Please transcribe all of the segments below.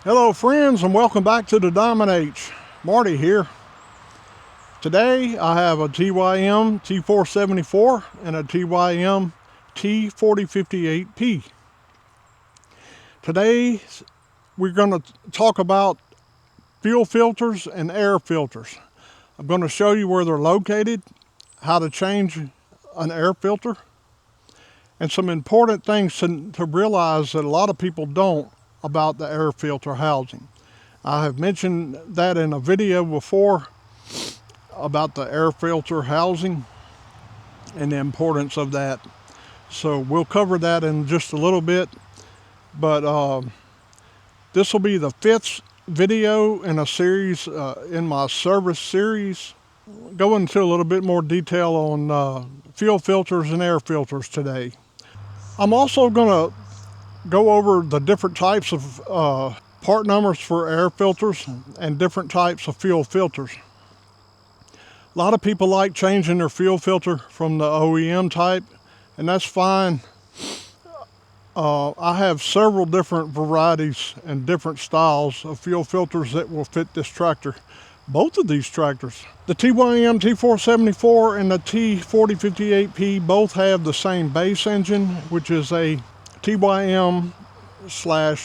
Hello friends, and welcome back to the Diamond H. Marty here. Today I have a TYM T474 and a TYM T4058P. Today we're going to talk about fuel filters and air filters. I'm going to show you where they're located, how to change an air filter, and some important things to realize that a lot of people don't about the air filter housing. I have mentioned that in a video before about the air filter housing and the importance of that. So we'll cover that in just a little bit, but this will be the 5th video in a series in my service series. Go into a little bit more detail on fuel filters and air filters today. I'm also going to go over the different types of part numbers for air filters and different types of fuel filters. A lot of people like changing their fuel filter from the OEM type, and that's fine. I have several different varieties and different styles of fuel filters that will fit this tractor. Both of these tractors, the TYM T474 and the T4058P, both have the same base engine, which is a TYM / J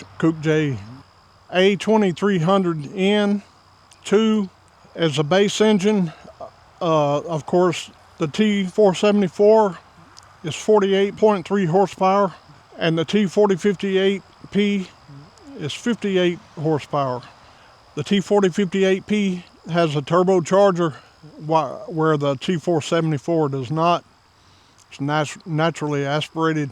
A2300N2 as a base engine. Of course, the T474 is 48.3 horsepower, and the T4058P is 58 horsepower. The T4058P has a turbocharger, where the T474 does not. It's naturally aspirated.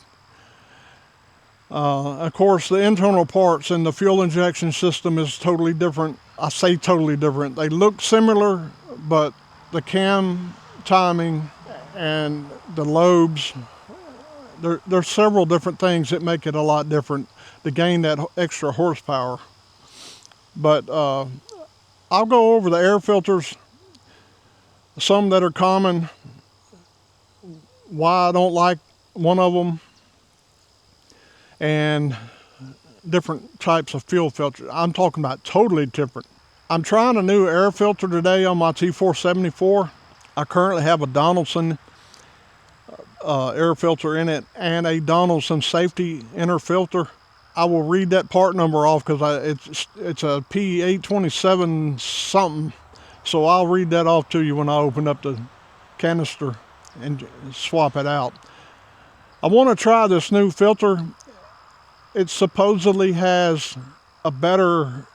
Of course, the internal parts in the fuel injection system is totally different. I say totally different. They look similar, but the cam timing and the lobes, there's several different things that make it a lot different to gain that extra horsepower. But I'll go over the air filters, some that are common, why I don't like one of them, and different types of fuel filters. I'm talking about totally different. I'm trying a new air filter today on my T474. I currently have a Donaldson air filter in it and a Donaldson safety inner filter. I will read that part number off because it's a P8297 something. So I'll read that off to you when I open up the canister and swap it out. I want to try this new filter. It supposedly has a better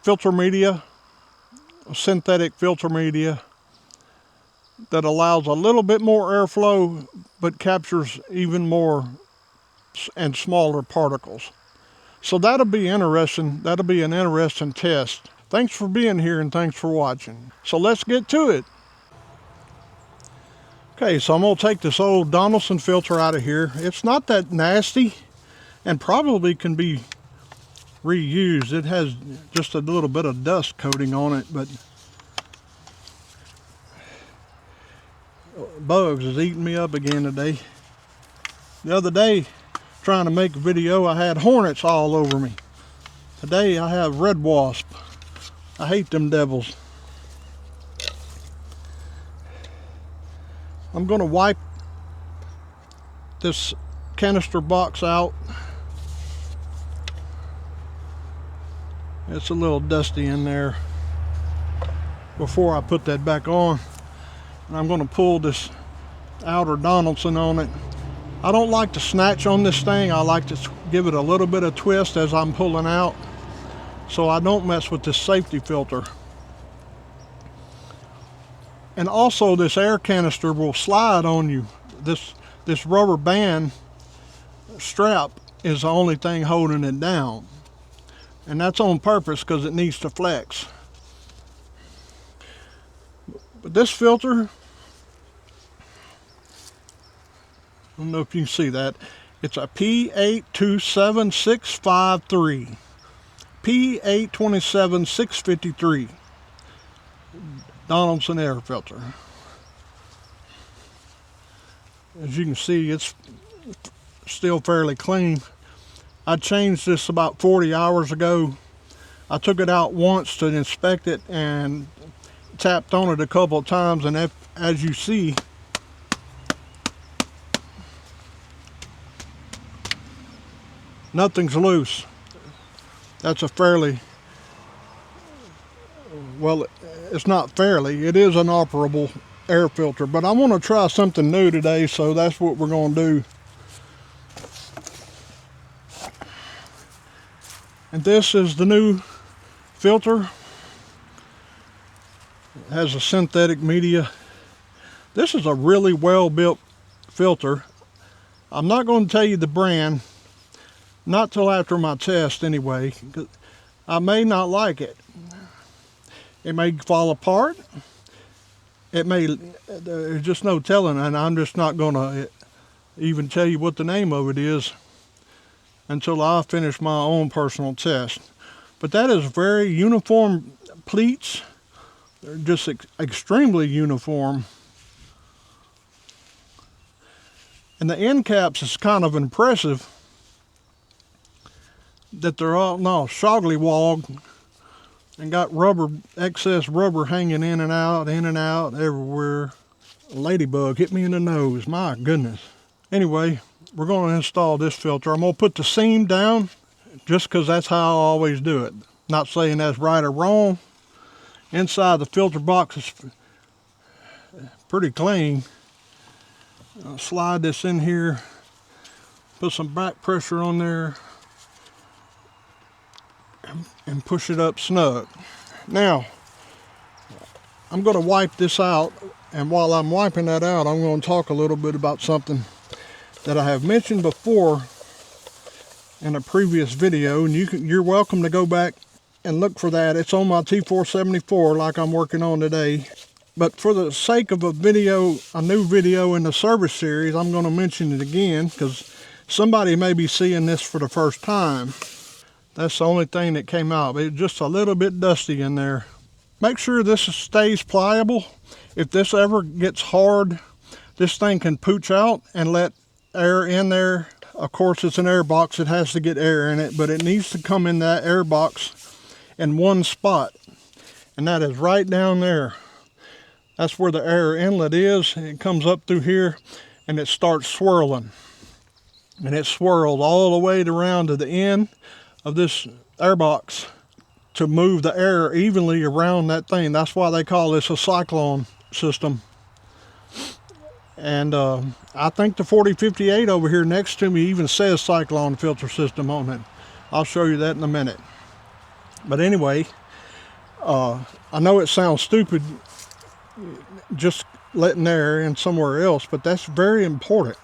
filter media, a synthetic filter media that allows a little bit more airflow but captures even more and smaller particles. So that'll be interesting. That'll be an interesting test. Thanks for being here and thanks for watching. So let's get to it. Okay, so I'm going to take this old Donaldson filter out of here. It's not that nasty and probably can be reused. It has just a little bit of dust coating on it, but bugs is eating me up again today. The other day, trying to make a video, I had hornets all over me. Today I have red wasp. I hate them devils. I'm going to wipe this canister box out. It's a little dusty in there before I put that back on. And I'm going to pull this outer Donaldson on it. I don't like to snatch on this thing. I like to give it a little bit of twist as I'm pulling out, so I don't mess with this safety filter. And also, this air canister will slide on you. This rubber band strap is the only thing holding it down. And that's on purpose because it needs to flex. But this filter, I don't know if you can see that. It's a P827653. P827653 Donaldson air filter. As you can see, it's still fairly clean. I changed this about 40 hours ago. I took it out once to inspect it and tapped on it a couple of times, and as you see, nothing's loose. That's a fairly, well, it's not fairly, it is an operable air filter, but I want to try something new today, so that's what we're going to do. And this is the new filter. It has a synthetic media. This is a really well built filter. I'm not going to tell you the brand, not till after my test anyway, because I may not like it. It may fall apart. It may, there's just no telling, and I'm just not going to even tell you what the name of it is until I finish my own personal test. But that is very uniform pleats. They're just extremely uniform. And the end caps is kind of impressive that they're all shoggly-wogged and got excess rubber hanging in and out everywhere. A ladybug hit me in the nose, my goodness. Anyway, we're going to install this filter. I'm going to put the seam down just because that's how I always do it. Not saying that's right or wrong. Inside the filter box is pretty clean. I'll slide this in here, put some back pressure on there, and push it up snug. Now, I'm going to wipe this out, and while I'm wiping that out, I'm going to talk a little bit about something that I have mentioned before in a previous video, and you're welcome to go back and look for that. It's on my T474 like I'm working on today. But for the sake of a new video in the service series, I'm going to mention it again because somebody may be seeing this for the first time. That's the only thing that came out. It's just a little bit dusty in there. Make sure this stays pliable. If this ever gets hard, this thing can pooch out and let air in there. Of course, it's an air box. It has to get air in it, but it needs to come in that air box in one spot, and that is right down there. That's where the air inlet is. It comes up through here and it starts swirling, and it swirls all the way around to the end of this air box to move the air evenly around that thing. That's why they call this a cyclone system. And I think the 4058 over here next to me even says cyclone filter system on it. I'll show you that in a minute. But anyway, I know it sounds stupid just letting air in somewhere else, but that's very important.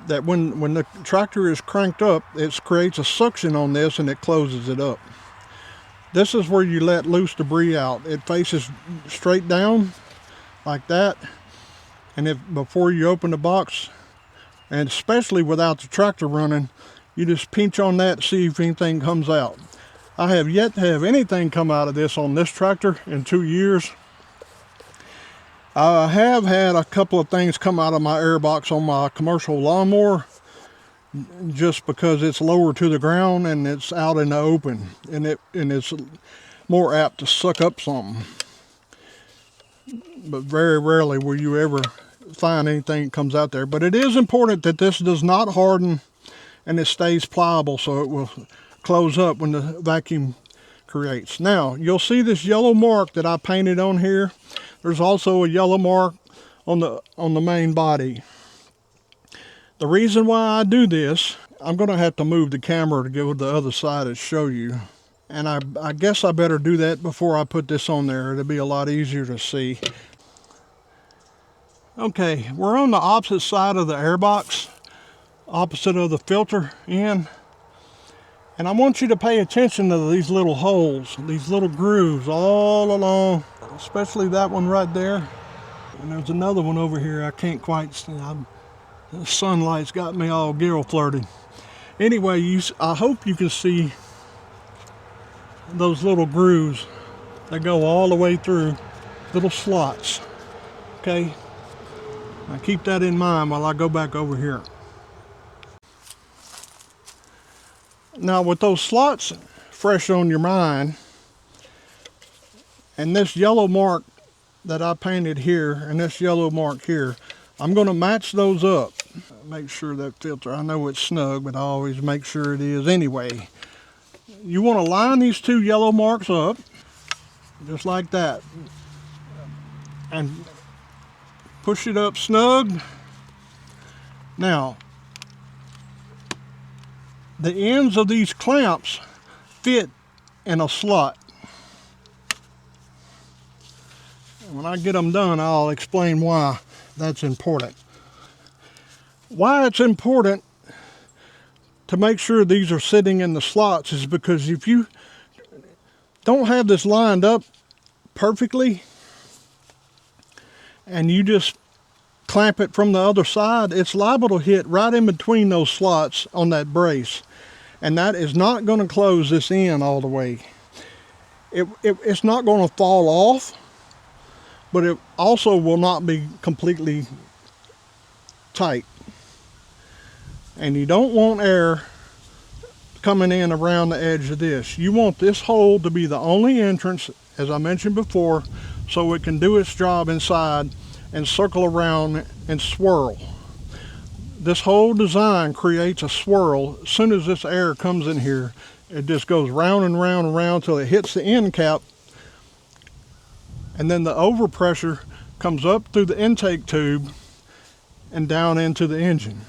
That when the tractor is cranked up, it creates a suction on this and it closes it up. This is where you let loose debris out. It faces straight down like that. And before you open the box, and especially without the tractor running, you just pinch on that to see if anything comes out. I have yet to have anything come out of this on this tractor in 2 years. I have had a couple of things come out of my air box on my commercial lawnmower just because it's lower to the ground and it's out in the open, and it's more apt to suck up something. But very rarely will you ever find anything that comes out there. But it is important that this does not harden and it stays pliable, so it will close up when the vacuum creates. Now, you'll see this yellow mark that I painted on here. There's also a yellow mark on the main body. The reason why I do this, I'm going to have to move the camera to go to the other side and show you. And I guess I better do that before I put this on there. It'll be a lot easier to see. Okay, we're on the opposite side of the air box, opposite of the filter end. And I want you to pay attention to these little holes, these little grooves all along, especially that one right there. And there's another one over here I can't quite see. The sunlight's got me all gill flirted. Anyway, I hope you can see those little grooves that go all the way through, little slots. Okay, now keep that in mind while I go back over here. Now with those slots fresh on your mind, and this yellow mark that I painted here and this yellow mark here, I'm going to match those up. Make sure that filter, I know it's snug, but I always make sure it is anyway. You want to line these two yellow marks up, just like that, and push it up snug. Now, the ends of these clamps fit in a slot. When I get them done, I'll explain why that's important. Why it's important to make sure these are sitting in the slots is because if you don't have this lined up perfectly and you just clamp it from the other side, it's liable to hit right in between those slots on that brace. And that is not going to close this in all the way. It's not going to fall off, but it also will not be completely tight. And you don't want air coming in around the edge of this. You want this hole to be the only entrance, as I mentioned before, so it can do its job inside and circle around and swirl. This whole design creates a swirl. As soon as this air comes in here, it just goes round and round and round till it hits the end cap, and then the overpressure comes up through the intake tube and down into the engine.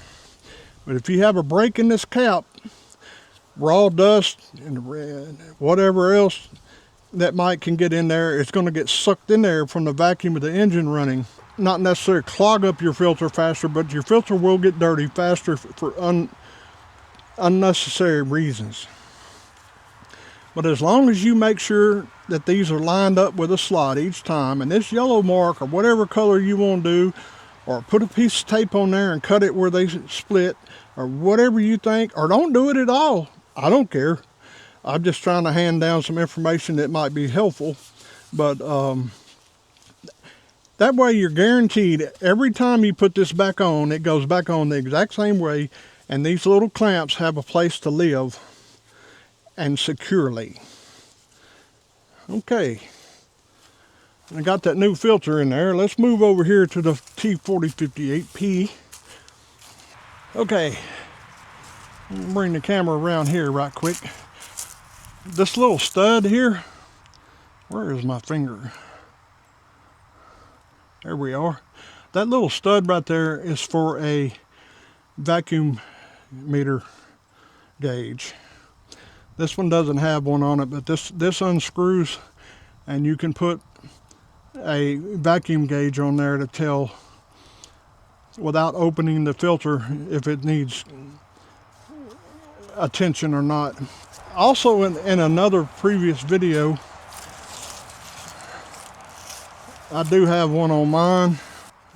But if you have a break in this cap, raw dust and whatever else that can get in there, it's going to get sucked in there from the vacuum of the engine running. Not necessarily clog up your filter faster, but your filter will get dirty faster for unnecessary reasons. But as long as you make sure that these are lined up with a slot each time, and this yellow mark or whatever color you want to do, or put a piece of tape on there and cut it where they split, or whatever you think, or don't do it at all. I don't care. I'm just trying to hand down some information that might be helpful. But that way you're guaranteed every time you put this back on, it goes back on the exact same way, and these little clamps have a place to live and securely. Okay, I got that new filter in there. Let's move over here to the T4058P. Okay, bring the camera around here right quick. This little stud here, where is my finger? There we are. That little stud right there is for a vacuum meter gauge. This one doesn't have one on it, but this unscrews and you can put a vacuum gauge on there to tell, without opening the filter, if it needs attention or not. Also in another previous video, I do have one on mine.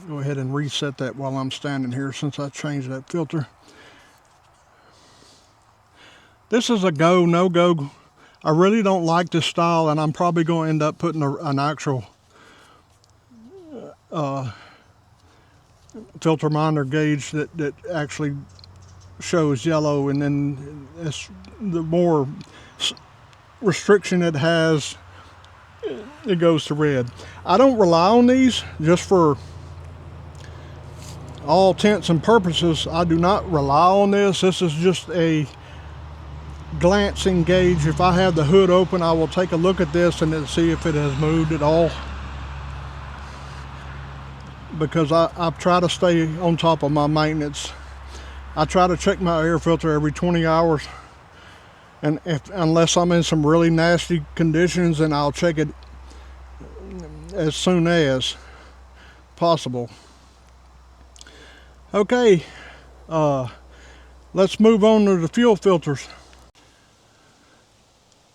Go ahead and reset that while I'm standing here since I changed that filter. This is a go, no go. I really don't like this style, and I'm probably going to end up putting an actual filter monitor gauge that actually shows yellow, and then the more restriction it has, it goes to red. I don't rely on these just for all intents and purposes. I do not rely on this. This is just a glancing gauge. If I have the hood open, I will take a look at this and then see if it has moved at all, because I try to stay on top of my maintenance. I try to check my air filter every 20 hours, and unless I'm in some really nasty conditions, then I'll check it as soon as possible. Okay, let's move on to the fuel filters.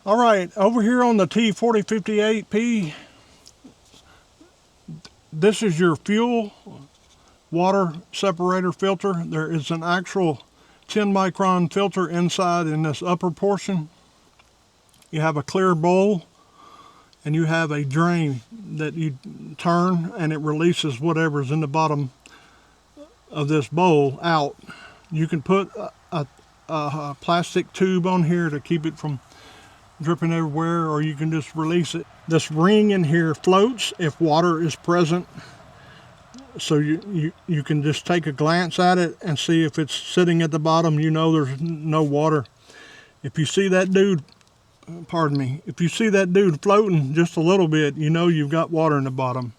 All right, over here on the T4058P, this is your fuel water separator filter. There is an actual 10 micron filter inside in this upper portion. You have a clear bowl, and you have a drain that you turn, and it releases whatever's in the bottom of this bowl out. You can put a plastic tube on here to keep it from dripping everywhere, or you can just release it. This ring in here floats if water is present, so you can just take a glance at it and see if it's sitting at the bottom. You know there's no water. If you see that dude, pardon me, if you see that dude floating just a little bit, you know you've got water in the bottom.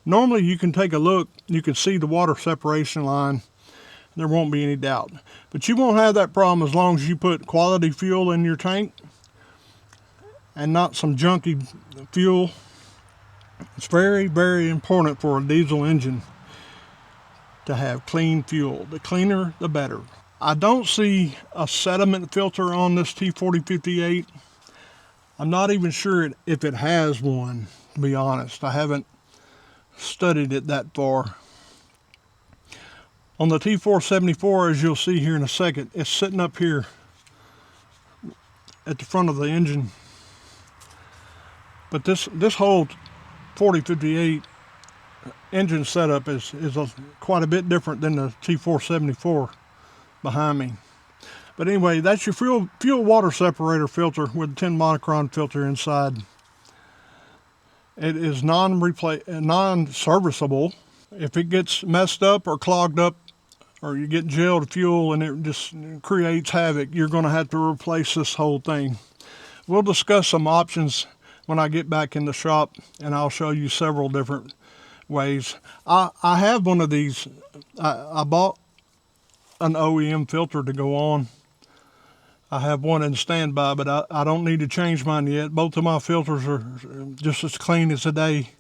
Normally you can take a look, you can see the water separation line. There won't be any doubt. But you won't have that problem as long as you put quality fuel in your tank and not some junky fuel. It's very, very important for a diesel engine to have clean fuel. The cleaner, the better. I don't see a sediment filter on this T4058. I'm not even sure if it has one, to be honest. I haven't studied it that far. On the T474, as you'll see here in a second, it's sitting up here at the front of the engine. But this whole 4058 engine setup is quite a bit different than the T474 behind me. But anyway, that's your fuel water separator filter with a 10 micron filter inside. It is non-serviceable. If it gets messed up or clogged up, or you get jailed fuel and it just creates havoc, you're going to have to replace this whole thing. We'll discuss some options when I get back in the shop, and I'll show you several different ways. I have one of these. I bought an OEM filter to go on. I have one in standby, but I don't need to change mine yet. Both of my filters are just as clean as the day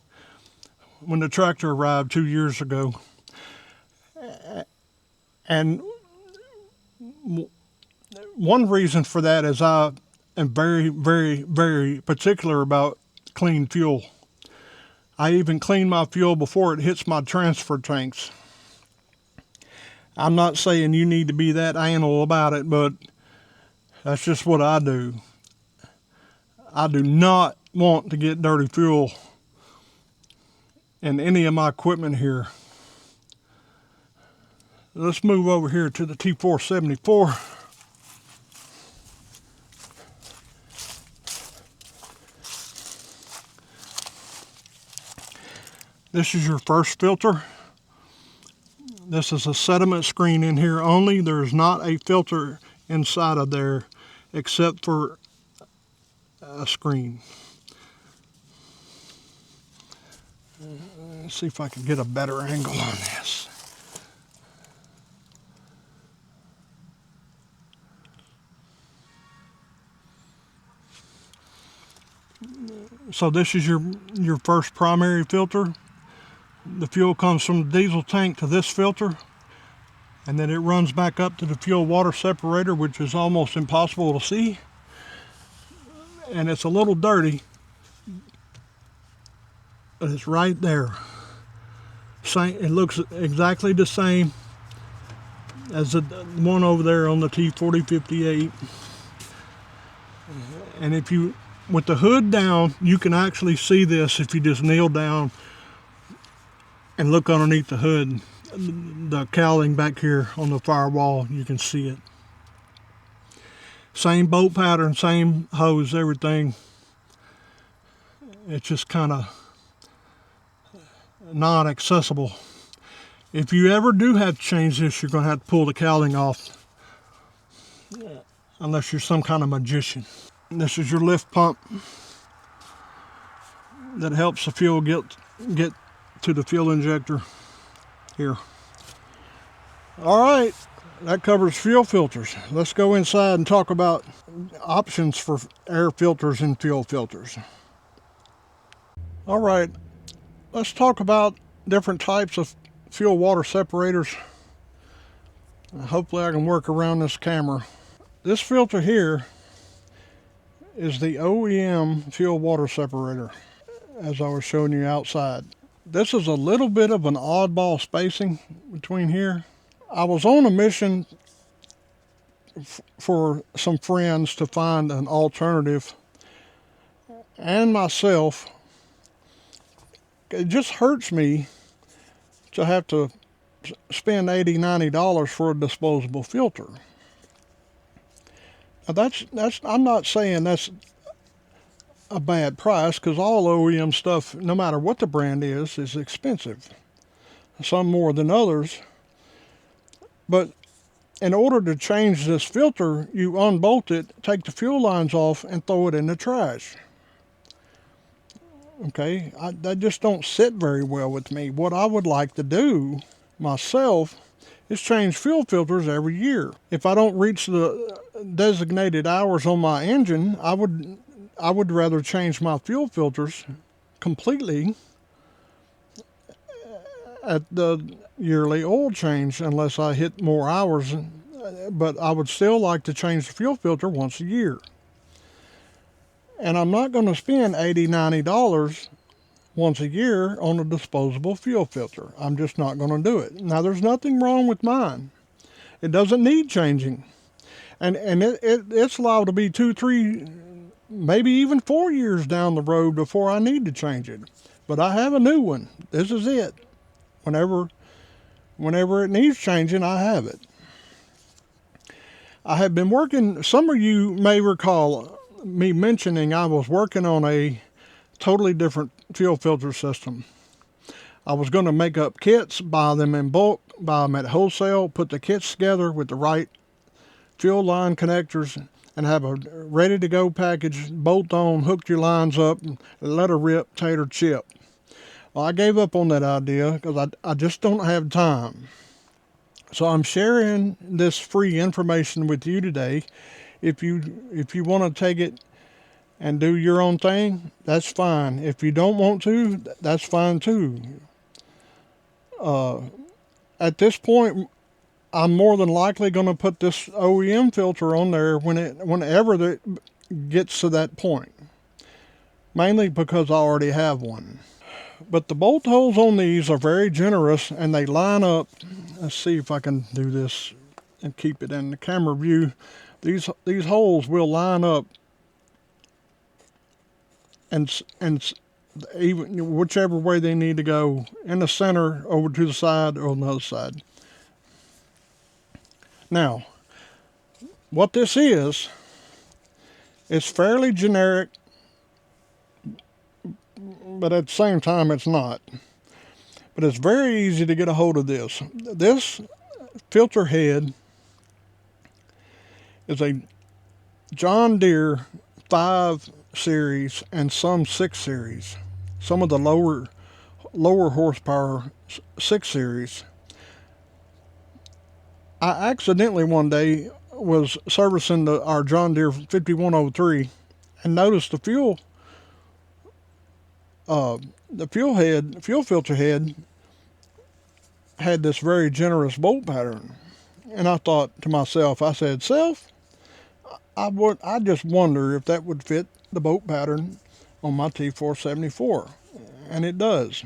when the tractor arrived 2 years ago. And one reason for that is I am very, very, very particular about clean fuel. I even clean my fuel before it hits my transfer tanks. I'm not saying you need to be that anal about it, but that's just what I do. I do not want to get dirty fuel in any of my equipment here. Let's move over here to the T474. This is your first filter. This is a sediment screen in here only. There's not a filter inside of there except for a screen. Let's see if I can get a better angle on this. So this is your first primary filter. The fuel comes from the diesel tank to this filter, and then it runs back up to the fuel water separator, which is almost impossible to see. And it's a little dirty, but it's right there. It looks exactly the same as the one over there on the T4058. And if you, with the hood down, you can actually see this if you just kneel down and look underneath the hood. The cowling back here on the firewall, you can see it. Same bolt pattern, same hose, everything. It's just kind of non-accessible. If you ever do have to change this, you're going to have to pull the cowling off, unless you're some kind of magician. This is your lift pump that helps the fuel get to the fuel injector here. All right, that covers fuel filters. Let's go inside and talk about options for air filters and fuel filters. All right, let's talk about different types of fuel water separators. Hopefully I can work around this camera. This filter here is the OEM fuel water separator, as I was showing you outside. This is a little bit of an oddball spacing between here. I was on a mission for some friends to find an alternative, and myself. It just hurts me to have to spend $80–90 for a disposable filter. I'm not saying that's a bad price, because all OEM stuff, no matter what the brand is expensive. Some more than others. But in order to change this filter, you unbolt it, take the fuel lines off, and throw it in the trash. Okay, that just don't sit very well with me. What I would like to do myself is change fuel filters every year. If I don't reach the designated hours on my engine, I would rather change my fuel filters completely at the yearly oil change, unless I hit more hours. But I would still like to change the fuel filter once a year. And I'm not going to spend $80, $90 once a year on a disposable fuel filter. I'm just not going to do it. Now, there's nothing wrong with mine. It doesn't need changing. And it's liable to be 2, 3, maybe even 4 years down the road before I need to change it. But I have a new one. This is it. Whenever it needs changing, I have it. I have been working, some of you may recall me mentioning I was working on a totally different fuel filter system. I was going to make up kits, buy them in bulk, buy them at wholesale, put the kits together with the right fuel line connectors, and have a ready-to-go package, bolt on, hook your lines up, and let her rip, tater chip. Well, I gave up on that idea because I just don't have time. So I'm sharing this free information with you today. If you want to take it and do your own thing, that's fine. If you don't want to, that's fine too. At this point, I'm more than likely going to put this OEM filter on there whenever it gets to that point. Mainly because I already have one. But the bolt holes on these are very generous, and they line up. Let's see if I can do this and keep it in the camera view. These holes will line up, and even whichever way they need to go, in the center, over to the side, or on the other side. Now, what this is fairly generic, but at the same time it's not. But it's very easy to get a hold of this. This filter head is a John Deere 5 series and some 6 series. Some of the lower horsepower 6 series. I accidentally one day was servicing our John Deere 5103 and noticed the fuel filter head had this very generous bolt pattern. And I thought to myself, I said, self, I just wonder if that would fit the bolt pattern on my T474. And it does.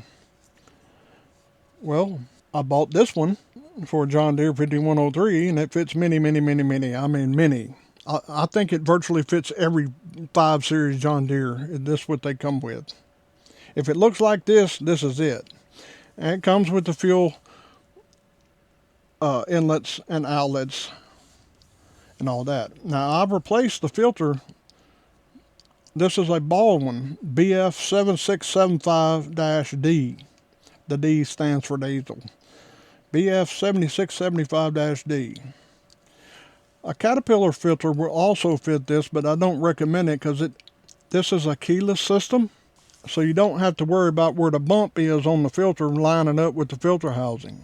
Well, I bought this one for a John Deere 5103, and it fits many. I mean, many. I think it virtually fits every 5 series John Deere. This is what they come with. If it looks like this, this is it. And it comes with the fuel inlets and outlets and all that. Now, I've replaced the filter. This is a Baldwin BF7675-D. The D stands for diesel. BF7675-D. A Caterpillar filter will also fit this, but I don't recommend it because this is a keyless system, so you don't have to worry about where the bump is on the filter lining up with the filter housing.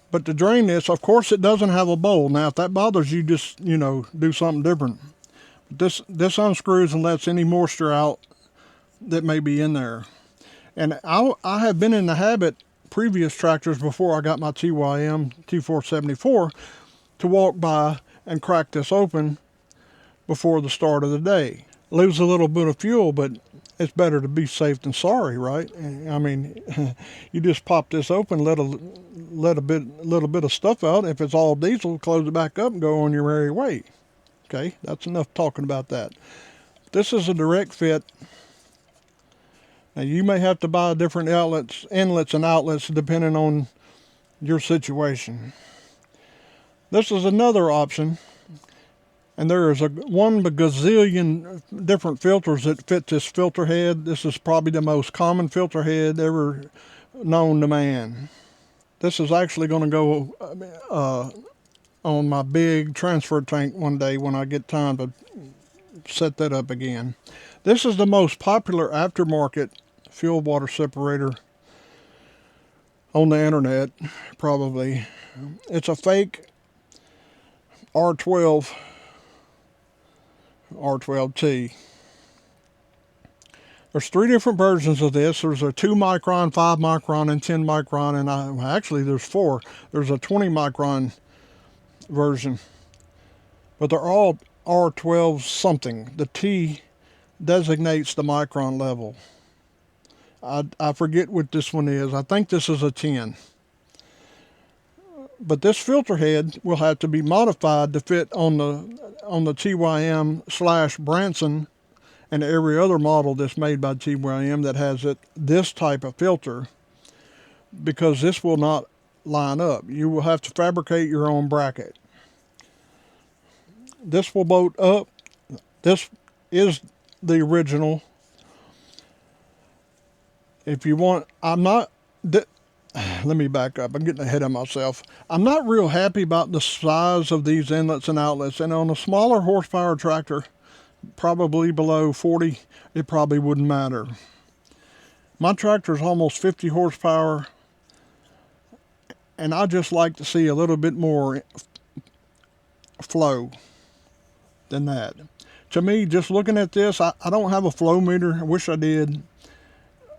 But to drain this, of course, it doesn't have a bowl. Now, if that bothers you, just, do something different. This unscrews and lets any moisture out that may be in there. And I have been in the habit, previous tractors before I got my TYM T474, to walk by and crack this open before the start of the day. Lose a little bit of fuel, but it's better to be safe than sorry, right? I mean, you just pop this open, let a little bit of stuff out. If it's all diesel, close it back up and go on your merry way. Okay, that's enough talking about that. This is a direct fit. Now, you may have to buy different inlets and outlets depending on your situation. This is another option. And there is one gazillion different filters that fit this filter head. This is probably the most common filter head ever known to man. This is actually going to go on my big transfer tank one day when I get time to set that up again. This is the most popular aftermarket fuel water separator on the internet, probably. It's a fake R12T. There's 3 different versions of this. There's a 2 micron, 5 micron, and 10 micron, and actually there's 4. There's a 20 micron version, but they're all R12 something. The T designates the micron level. I forget what this one is. I think this is a 10. But this filter head will have to be modified to fit on the TYM/Branson and every other model that's made by TYM that has this type of filter, because this will not line up. You will have to fabricate your own bracket. This will bolt up. This is the original. If you want, let me back up. I'm getting ahead of myself. I'm not real happy about the size of these inlets and outlets. And on a smaller horsepower tractor, probably below 40, it probably wouldn't matter. My tractor is almost 50 horsepower, and I just like to see a little bit more flow than that. To me, just looking at this, I don't have a flow meter. I wish I did.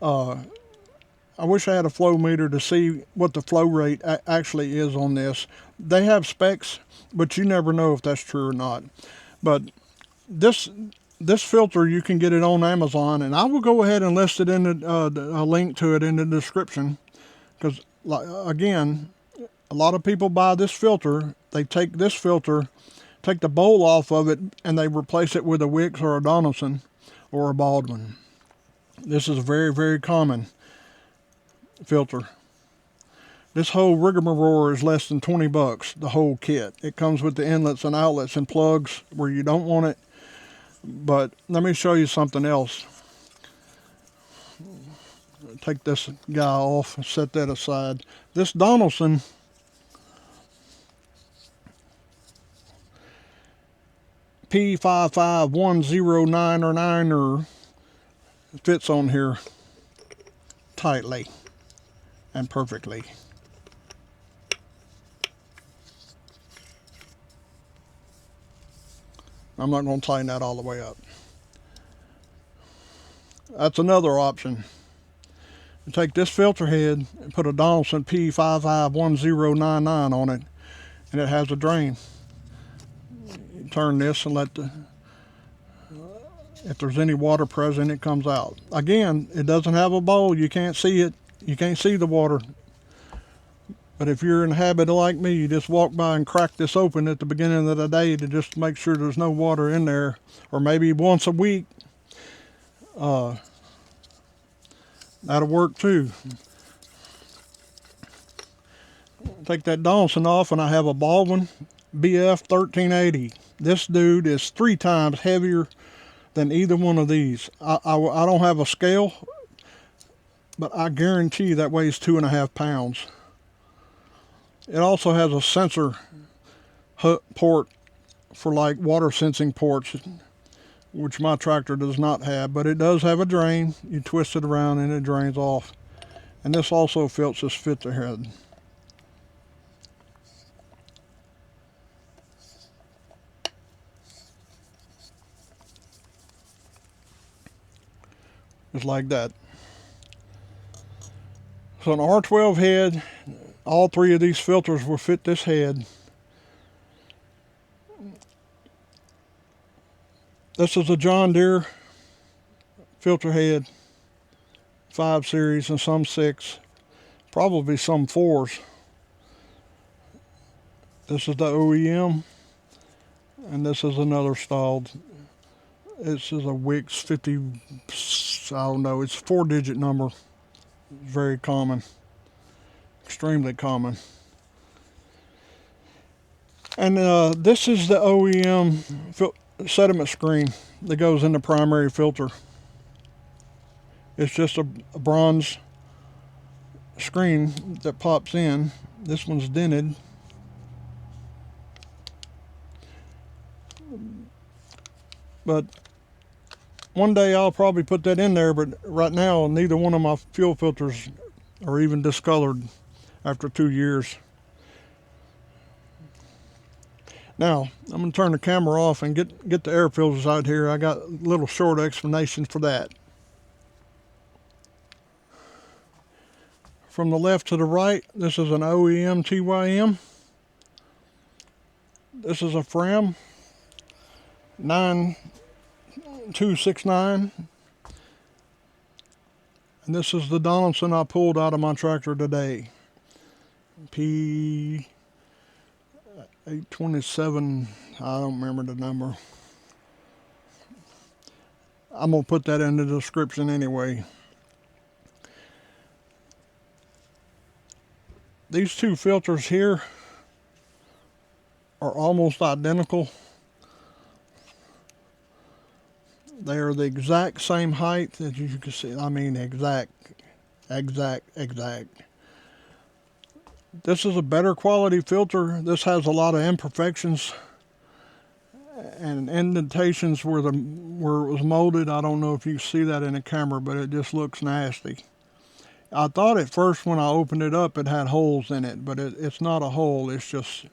I wish I had a flow meter to see what the flow rate actually is on this. They have specs, but you never know if that's true or not. But this filter, you can get it on Amazon, and I will go ahead and list it in a link to it in the description, because again, a lot of people buy this filter. They take this filter, take the bowl off of it, and they replace it with a Wix or a Donaldson or a Baldwin. This is a very, very common filter. This whole rigmarole is less than 20 bucks, the whole kit. It comes with the inlets and outlets and plugs where you don't want it. But let me show you something else. Take this guy off and set that aside. This Donaldson P551099 fits on here tightly and perfectly. I'm not going to tighten that all the way up. That's another option. You take this filter head and put a Donaldson P551099 on it, and it has a drain. You turn this and let if there's any water present, it comes out. Again, it doesn't have a bowl. You can't see it. You can't see the water. But if you're in the habit of, like me, you just walk by and crack this open at the beginning of the day to just make sure there's no water in there, or maybe once a week, that'll work too. Take that Donaldson off, and I have a Baldwin BF1380. This dude is 3 times heavier than either one of these. I don't have a scale, but I guarantee that weighs 2.5 pounds. It also has a sensor port for like water sensing ports, which my tractor does not have, but it does have a drain. You twist it around and it drains off. And this also fits this filter head. Just like that. So an R12 head, all 3 of these filters will fit this head. This is a John Deere filter head, 5 series and some 6, probably some 4s. This is the OEM, and this is another styled. This is a Wix 50, I don't know, it's a 4-digit number. Very common, extremely common. And this is the OEM sediment screen that goes in the primary filter. It's just a bronze screen that pops in. This one's dented. But one day I'll probably put that in there, but right now neither one of my fuel filters are even discolored after 2 years. Now, I'm going to turn the camera off and get the air filters out here. I got a little short explanation for that. From the left to the right, this is an OEM TYM. This is a Fram 9269. And this is the Donaldson I pulled out of my tractor today. P8297, I don't remember the number. I'm going to put that in the description anyway. These two filters here are almost identical. They are the exact same height as you can see. I mean, exact. This is a better quality filter. This has a lot of imperfections and indentations where it was molded. I don't know if you see that in the camera, but it just looks nasty. I thought at first when I opened it up it had holes in it, but it's not a hole, it's just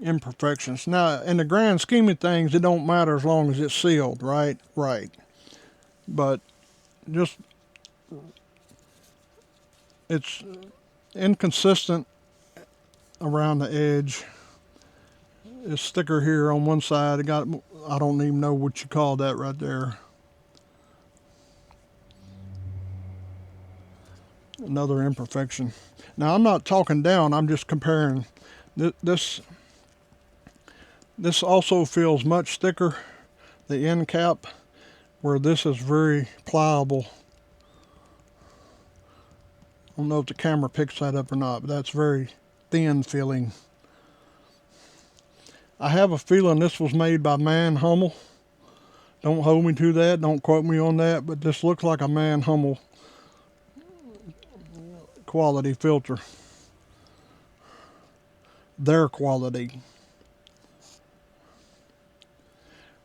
imperfections. Now, in the grand scheme of things, it don't matter as long as it's sealed, right? Right. But just, it's inconsistent around the edge. This sticker here on one side, I don't even know what you call that right there. Another imperfection. Now, I'm not talking down, I'm just comparing. This also feels much thicker, the end cap, where this is very pliable. I don't know if the camera picks that up or not, but that's very thin feeling. I have a feeling this was made by Man Hummel. Don't hold me to that, don't quote me on that, but this looks like a Man Hummel quality filter. Their quality.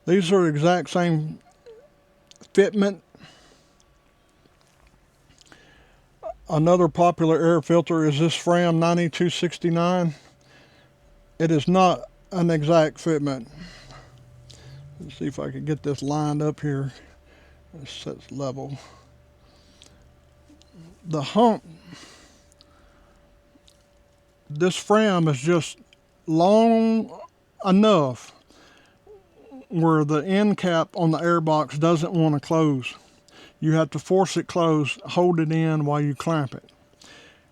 These are the exact same fitment. Another popular air filter is this Fram 9269. It is not an exact fitment. Let's see if I can get this lined up here. It sets level. The hump, this Fram is just long enough where the end cap on the air box doesn't want to close. You have to force it closed, hold it in while you clamp it.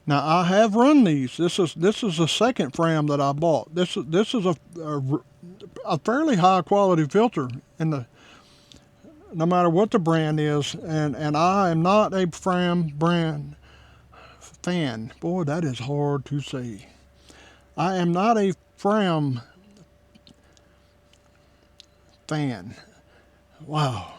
Now, I have run these. This is the second Fram that I bought. This is a fairly high quality filter no matter what the brand is, and I am not a Fram brand fan. Boy, that is hard to say. I am not a Fram fan. Wow.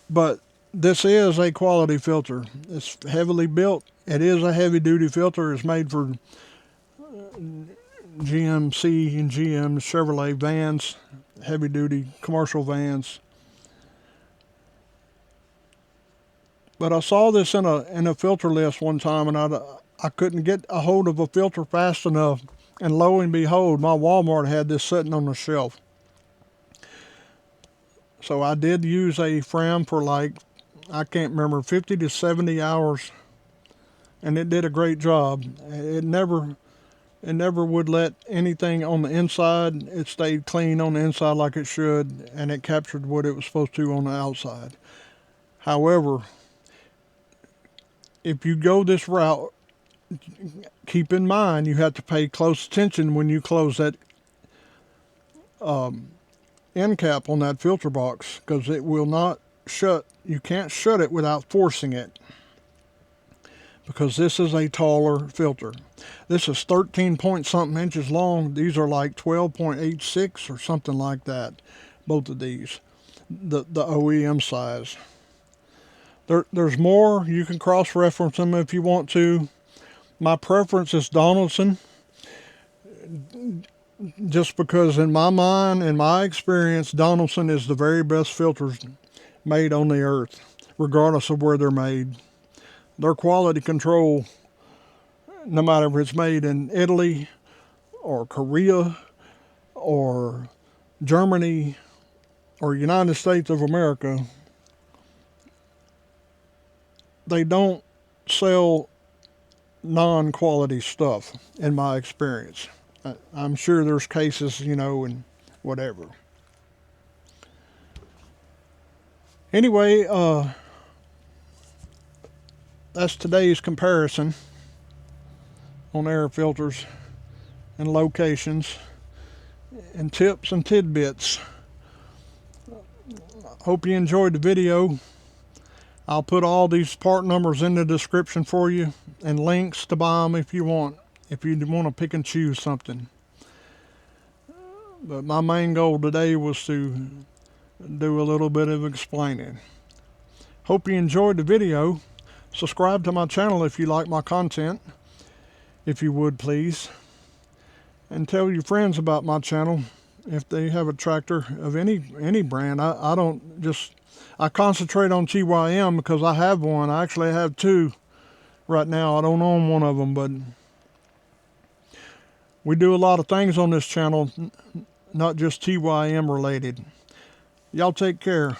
But this is a quality filter. It's heavily built. It is a heavy duty filter. It's made for GMC and GM Chevrolet vans, heavy duty commercial vans. But I saw this in a filter list one time, and I couldn't get a hold of a filter fast enough, and lo and behold, my Walmart had this sitting on the shelf. So I did use a Fram for like, I can't remember, 50 to 70 hours, and it did a great job. It never would let anything on the inside. It stayed clean on the inside like it should, and it captured what it was supposed to on the outside. However, if you go this route, keep in mind you have to pay close attention when you close that end cap on that filter box, because it will not shut. You can't shut it without forcing it, because this is a taller filter. This is 13 point something inches long. These are like 12.86 or something like that, both of these, the OEM size. There's more. You can cross-reference them if you want to. My preference is Donaldson, just because in my mind, in my experience, Donaldson is the very best filters made on the earth, regardless of where they're made. Their quality control, no matter if it's made in Italy or Korea or Germany or United States of America, they don't sell non-quality stuff, in my experience. I'm sure there's cases, you know, and whatever. Anyway, that's today's comparison on air filters and locations and tips and tidbits. Hope you enjoyed the video. I'll put all these part numbers in the description for you and links to buy them if you want to pick and choose something. But my main goal today was to do a little bit of explaining. Hope you enjoyed the video. Subscribe to my channel if you like my content, if you would please. And tell your friends about my channel if they have a tractor of any brand. I concentrate on TYM because I have one. I actually have two right now. I don't own one of them, but we do a lot of things on this channel, not just TYM related. Y'all take care.